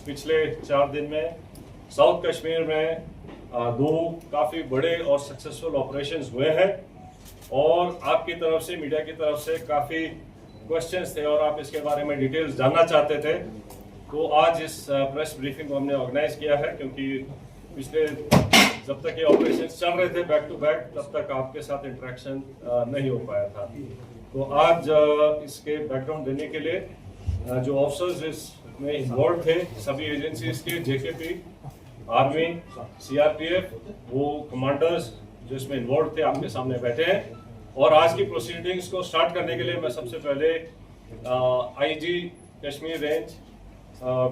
पिछले 4 दिन में साउथ कश्मीर में 2 काफ़ी बड़े और सक्सेसफुल ऑपरेशंस हुए हैं और आपकी तरफ से, मीडिया की तरफ से काफ़ी क्वेश्चंस थे और आप इसके बारे में डिटेल्स जानना चाहते थे। तो आज इस प्रेस ब्रीफिंग को हमने ऑर्गेनाइज किया है क्योंकि पिछले जब तक ये ऑपरेशन चल रहे थे बैक टू बैक, तब तक आपके साथ इंटरेक्शन नहीं हो पाया था। तो आज इसके बैकग्राउंड देने के लिए जो ऑफिसर्स इसमें इन्वॉल्व थे, सभी एजेंसीज के, जेकेपी, आर्मी, सीआरपीएफ, वो कमांडर्स जो इसमें इन्वॉल्व थे आपके सामने बैठे हैं। और आज की प्रोसीडिंग्स को स्टार्ट करने के लिए मैं सबसे पहले आईजी कश्मीर रेंज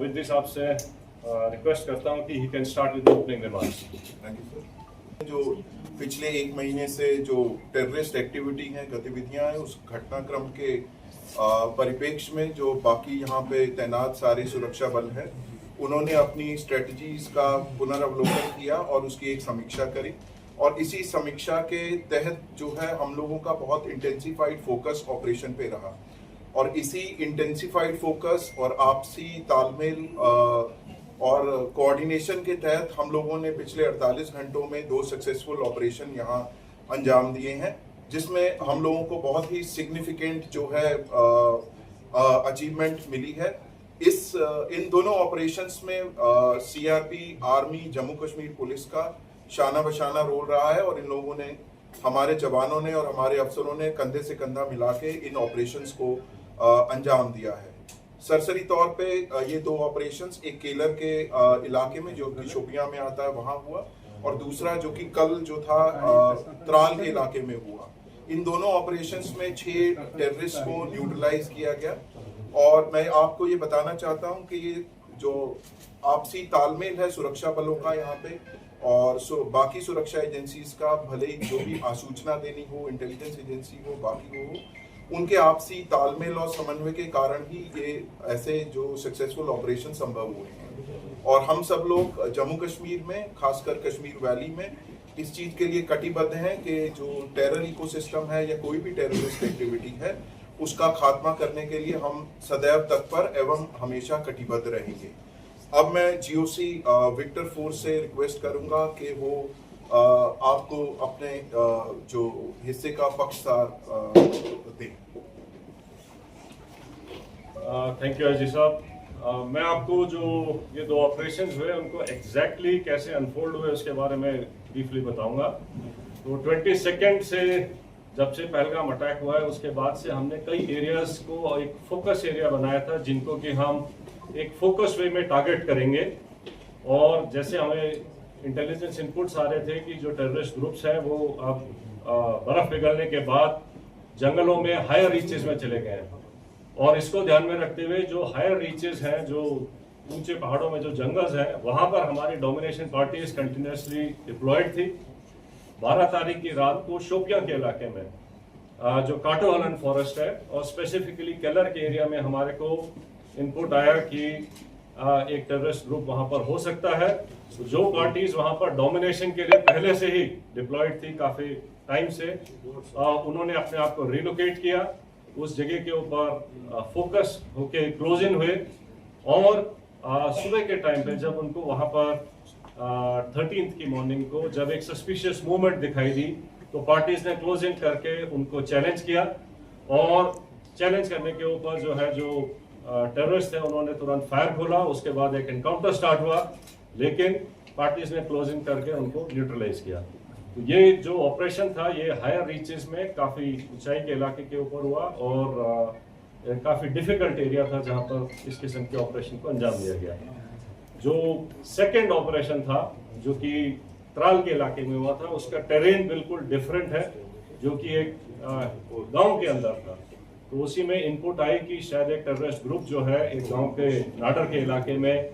विद्या साहब से रिक्वेस्ट करता हूं कि he can start with opening remarks. Thank you sir. जो पिछले 1 महीने से जो टेररिस्ट एक्टिविटी हैं, गतिविधियां हैं, उस घटनाक्रम के परिप्रेक्ष्य में जो बाकी यहाँ पे तैनात सारे सुरक्षा बल हैं, उन्होंने अपनी स्ट्रेटजीज का पुनर्वलोकन किया और उसकी एक समीक्षा करी। और इसी समीक्षा के तहत जो है हम लोगों का बहुत इंटेंसिफाइड फोकस ऑपरेशन पे रहा और इसी इंटेंसिफाइड फोकस और आपसी तालमेल और कोऑर्डिनेशन के तहत हम लोगों ने पिछले 48 घंटों में 2 सक्सेसफुल ऑपरेशन यहाँ अंजाम दिए हैं, जिसमें हम लोगों को बहुत ही सिग्निफिकेंट जो है अचीवमेंट मिली है। इन दोनों ऑपरेशंस में CRP, army, Jammu Kashmir police का शाना बशाना रोल रहा है और इन लोगों ने, हमारे जवानों ने और हमारे अफसरों ने कंधे से कंधा मिला के इन ऑपरेशंस को अंजाम दिया है। सरसरी तौर पे ये 2 ऑपरेशंस, एक केलर के इलाके में जो कि शोपियां में आता है वहां हुआ और दूसरा जो कि कल जो था त्राल के इलाके में हुआ। इन दोनों ऑपरेशंस में 6 टेररिस्ट को न्यूट्रलाइज किया गया। और मैं आपको ये बताना चाहता हूँ कि ये जो आपसी तालमेल है सुरक्षा बलों का यहाँ पे और बाकी सुरक्षा एजेंसीज का, भले ही जो भी आसूचना देनी हो, इंटेलिजेंस एजेंसी हो, बाकी हो, उनके आपसी तालमेल और समन्वय के कारण ही ये ऐसे जो सक्सेसफुल ऑपरेशन संभव हुए हैं। और हम सब लोग जम्मू कश्मीर में, खासकर कश्मीर वैली में, इस चीज के लिए कटिबद्ध हैं कि जो टेरर इकोसिस्टम है या कोई भी टेररिस्ट एक्टिविटी है, उसका खात्मा करने के लिए हम सदैव तत्पर एवं हमेशा कटिबद्ध रहेंगे। अब मैं जीओसी विक्टर फोर्स से रिक्वेस्ट करूंगा कि वो आपको अपने जो हिस्से का पक्षसार दें। थैंक यू अजीज साहब। मैं आपको जो ये 2 ऑपरेशंस हुए उनको एग्जैक्टली कैसे अनफोल्ड हुए उसके बारे में ब्रीफली बताऊंगा। तो 22 से जब से पहलगाम अटैक हुआ है उसके बाद से हमने कई एरियाज को एक फोकस एरिया बनाया था, जिनको कि हम एक फोकस वे में टारगेट करेंगे। और जैसे हमें इंटेलिजेंस इनपुट्स आ रहे थे कि जो टेररिस्ट ग्रुप्स हैं वो अब बर्फ पिघलने के बाद जंगलों में हायर रीचेस में चले गए हैं। और इसको ध्यान में रखते हुए जो हायर रीचेस हैं, जो ऊंचे पहाड़ों में जो जंगल्स हैं, वहां पर हमारी डोमिनेशन पार्टीज कंटिन्यूसली डिप्लॉयड थी। 12 तारीख की रात को शोपियां के इलाके में जो काटोहलन फॉरेस्ट है और स्पेसिफिकली केलर के एरिया में हमारे को इनपुट आया कि एक टेररिस्ट ग्रुप वहां पर हो सकता है। तो जो पार्टीज वहां पर डोमिनेशन के लिए पहले से ही डिप्लॉयड थी काफी टाइम से, उन्होंने अपने आप को रिलोकेट किया, उस जगह के ऊपर फोकस होके क्लोज इन हुए। और सुबह के टाइम पे जब उनको वहां पर 13th की मॉर्निंग को जब एक सस्पिशियस मूवमेंट दिखाई दी, तो पार्टीज ने क्लोज इन करके उनको चैलेंज किया। और चैलेंज करने के ऊपर जो है जो टेररिस्ट थे उन्होंने तुरंत फायर खोला। उसके बाद एक एनकाउंटर स्टार्ट हुआ, लेकिन पार्टीज ने क्लोज इन करके उनको न्यूट्रलाइज किया। तो ये जो ऑपरेशन था ये हायर रीचेस में काफ़ी ऊंचाई के इलाके के ऊपर हुआ और काफ़ी डिफिकल्ट एरिया था जहां पर इस किस्म के ऑपरेशन को अंजाम दिया गया। जो सेकेंड ऑपरेशन था जो कि त्राल के इलाके में हुआ था, उसका टेरेन बिल्कुल डिफरेंट है, जो कि एक गांव के अंदर था। तो उसी में इनपुट आई कि शायद एक टेररिस्ट ग्रुप जो है एक गांव के नाडर के इलाके में